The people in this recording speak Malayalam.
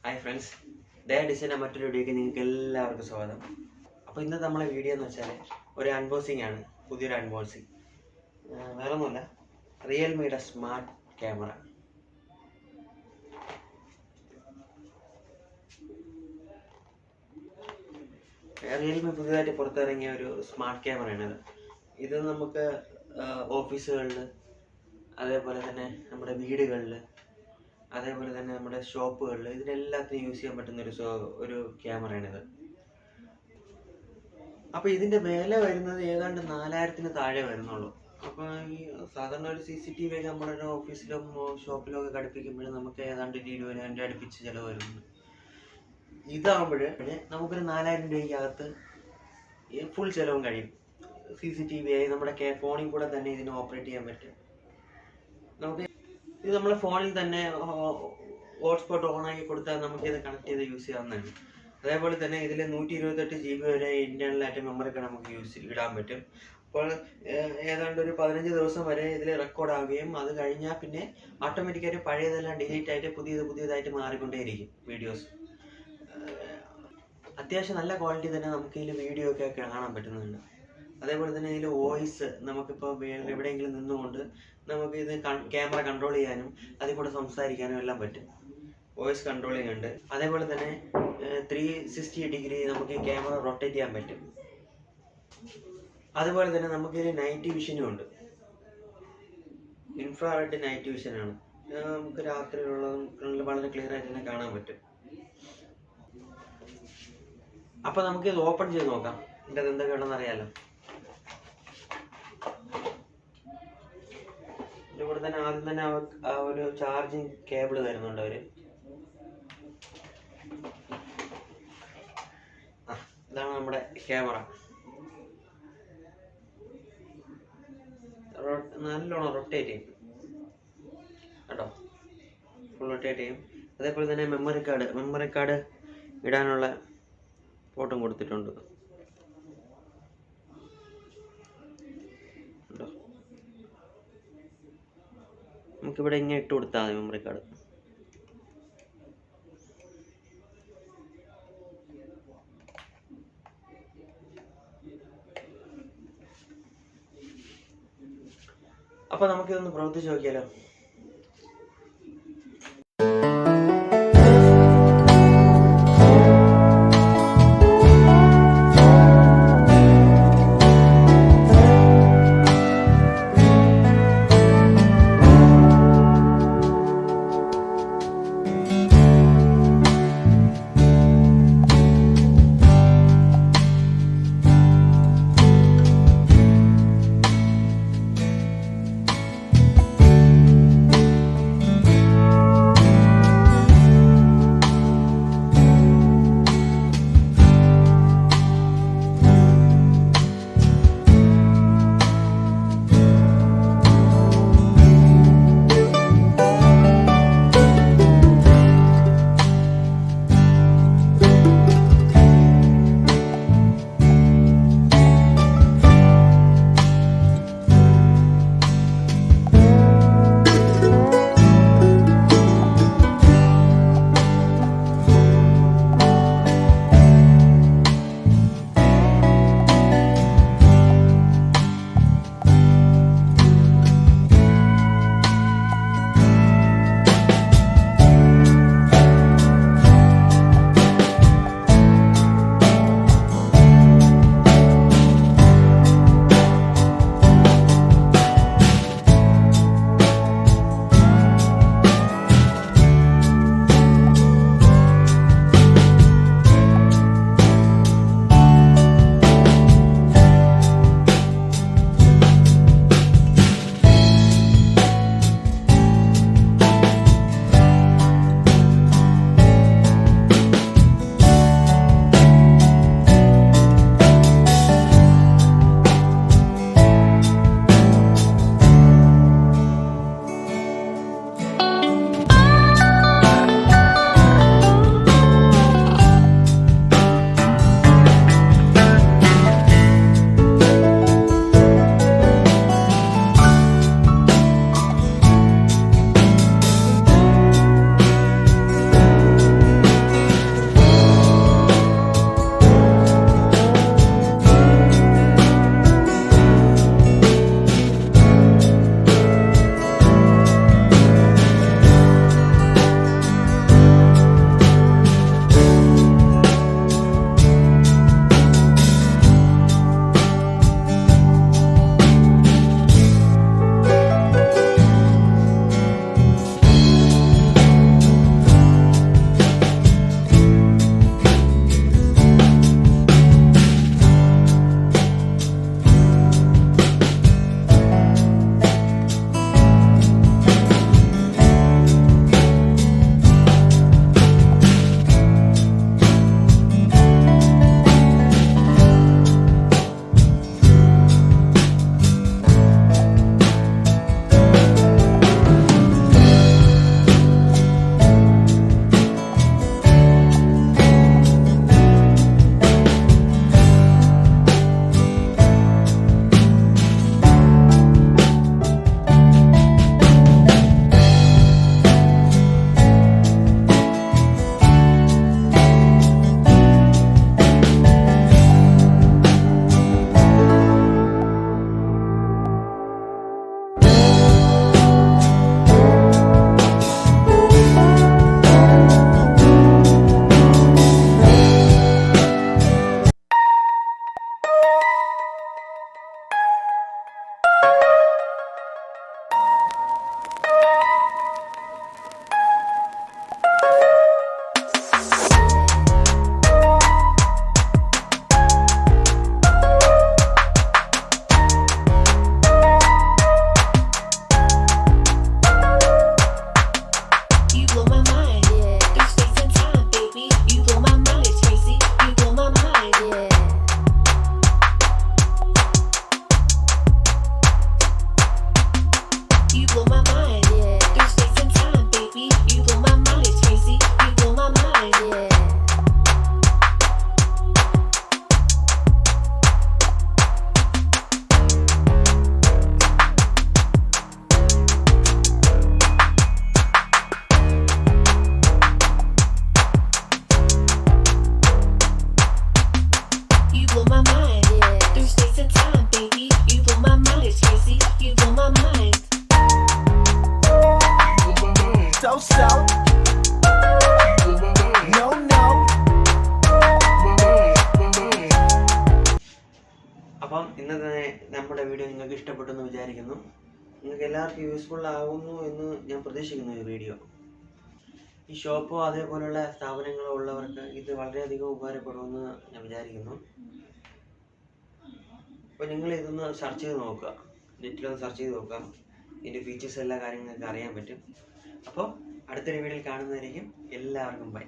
Hi friends, their design മറ്റൊരു വീഡിയോക്ക് നിങ്ങൾക്ക് എല്ലാവർക്കും സ്വാഗതം. അപ്പോൾ ഇന്നത്തെ നമ്മളെ വീഡിയോ എന്ന് വെച്ചാൽ ഒരു അൺബോക്സിംഗ് ആണ്, പുതിയൊരു അൺബോക്സിംഗ്. വേറെ ഒന്നുമല്ല, റിയൽമിയുടെ സ്മാർട്ട് ക്യാമറ. റിയൽമി പുതിയതായിട്ട് പുറത്തിറങ്ങിയ ഒരു സ്മാർട്ട് ക്യാമറയാണിത്. ഇത് നമുക്ക് ഓഫീസുകളിൽ, അതേപോലെ തന്നെ നമ്മുടെ വീടുകളിൽ, അതേപോലെ തന്നെ നമ്മുടെ ഷോപ്പുകളിൽ, ഇതിനെല്ലാത്തിനും യൂസ് ചെയ്യാൻ പറ്റുന്ന ഒരു ക്യാമറയാണിത്. അപ്പോൾ ഇതിൻ്റെ വില വരുന്നത് ഏതാണ്ട് 4000-ന് താഴെ വരുന്നുള്ളൂ. അപ്പോൾ ഈ സാധാരണ ഒരു CCTV ഒക്കെ നമ്മളൊരു ഓഫീസിലും ഷോപ്പിലും ഒക്കെ ഘടിപ്പിക്കുമ്പോഴും നമുക്ക് ഏതാണ്ട് 20,000 അടുപ്പിച്ച് ചിലവ് വരുന്നുണ്ട്. ഇതാകുമ്പോൾ നമുക്കൊരു 4000 രൂപയ്ക്കകത്ത് ഫുൾ ചിലവും കഴിയും. CCTV ആയി നമ്മുടെ ഫോണിൽ കൂടെ തന്നെ ഇതിന് ഓപ്പറേറ്റ് ചെയ്യാൻ പറ്റും. നമുക്ക് ഇത് നമ്മളെ ഫോണിൽ തന്നെ ഹോട്ട്സ്പോട്ട് ഓണാക്കി കൊടുത്താൽ നമുക്കിത് കണക്ട് ചെയ്ത് യൂസ് ചെയ്യാവുന്നതാണ്. അതേപോലെ തന്നെ ഇതിൽ 128 GB വരെ ഇൻറ്റേർണലായിട്ട് മെമ്മറിക്ക് നമുക്ക് ഇടാൻ പറ്റും. അപ്പോൾ ഏതാണ്ട് ഒരു 15 ദിവസം വരെ ഇതിൽ റെക്കോർഡ് ആവുകയും അത് കഴിഞ്ഞാൽ പിന്നെ ഓട്ടോമാറ്റിക്കായിട്ട് പഴയതെല്ലാം ഡിലീറ്റ് ആയിട്ട് പുതിയതായിട്ട് മാറിക്കൊണ്ടേയിരിക്കും വീഡിയോസ്. അത്യാവശ്യം നല്ല ക്വാളിറ്റി തന്നെ നമുക്ക് ഇതിൽ വീഡിയോ ഒക്കെ കാണാൻ പറ്റുന്നുണ്ട്. അതേപോലെ തന്നെ ഇതിൽ വോയിസ് നമുക്കിപ്പോൾ എവിടെയെങ്കിലും നിന്നുകൊണ്ട് നമുക്ക് ഇത് ക്യാമറ കൺട്രോൾ ചെയ്യാനും അതിൽ കൂടെ സംസാരിക്കാനും എല്ലാം പറ്റും. വോയിസ് കൺട്രോളിംഗ് ഉണ്ട്. അതേപോലെ തന്നെ 360 ഡിഗ്രി നമുക്ക് ഈ ക്യാമറ റൊട്ടേറ്റ് ചെയ്യാൻ പറ്റും. അതുപോലെ തന്നെ നമുക്കിതിൽ നൈറ്റ് വിഷനും ഉണ്ട്. ഇൻഫ്രാറെഡ് നൈറ്റ് വിഷനാണ്. നമുക്ക് രാത്രിയിലുള്ള വളരെ ക്ലിയർ ആയിട്ട് തന്നെ കാണാൻ പറ്റും. അപ്പോൾ നമുക്കിത് ഓപ്പൺ ചെയ്ത് നോക്കാം. ഇതിൻ്റെ അത് എന്തൊക്കെയാണെന്ന് അറിയാലോ. ഇവിടെ തന്നെ ആദ്യം തന്നെ ഒരു ചാർജിങ് കേബിൾ തരുന്നുണ്ട് അവർ. ഇതാണ് നമ്മുടെ ക്യാമറ. നല്ലോണം റൊട്ടേറ്റ് ചെയ്യും കേട്ടോ, ഫുൾ റൊട്ടേറ്റ് ചെയ്യും. അതേപോലെ തന്നെ മെമ്മറി കാർഡ് ഇടാനുള്ള ഫോട്ടോ കൊടുത്തിട്ടുണ്ട്. നമുക്കിവിടെ ഇങ്ങനെ ഇട്ട് കൊടുത്താൽ മതി മെമ്മറി കാർഡ്. അപ്പോൾ നമുക്കിതൊന്ന് പ്രവർത്തിച്ച് നോക്കിയാലോ. അപ്പം ഇന്നത്തെ നമ്മുടെ വീഡിയോ നിങ്ങൾക്ക് ഇഷ്ടപ്പെട്ടെന്ന് വിചാരിക്കുന്നു. നിങ്ങൾക്ക് എല്ലാവർക്കും യൂസ്ഫുൾ ആകുന്നു എന്ന് ഞാൻ പ്രതീക്ഷിക്കുന്നു ഈ വീഡിയോ. ഈ ഷോപ്പോ അതേപോലുള്ള സ്ഥാപനങ്ങളോ ഉള്ളവർക്ക് ഇത് വളരെയധികം ഉപകാരപ്പെടുമെന്ന് ഞാൻ വിചാരിക്കുന്നു. അപ്പോൾ നിങ്ങൾ ഇതൊന്ന് സെർച്ച് ചെയ്ത് നോക്കുക, നെറ്റിലൊന്ന് സെർച്ച് ചെയ്ത് നോക്കാം. ഇതിൻ്റെ ഫീച്ചേഴ്സ് എല്ലാ കാര്യങ്ങളൊക്കെ അറിയാൻ പറ്റും. അപ്പോൾ അടുത്തൊരു വീഡിയോയിൽ കാണുന്നതായിരിക്കും. എല്ലാവർക്കും ബൈ.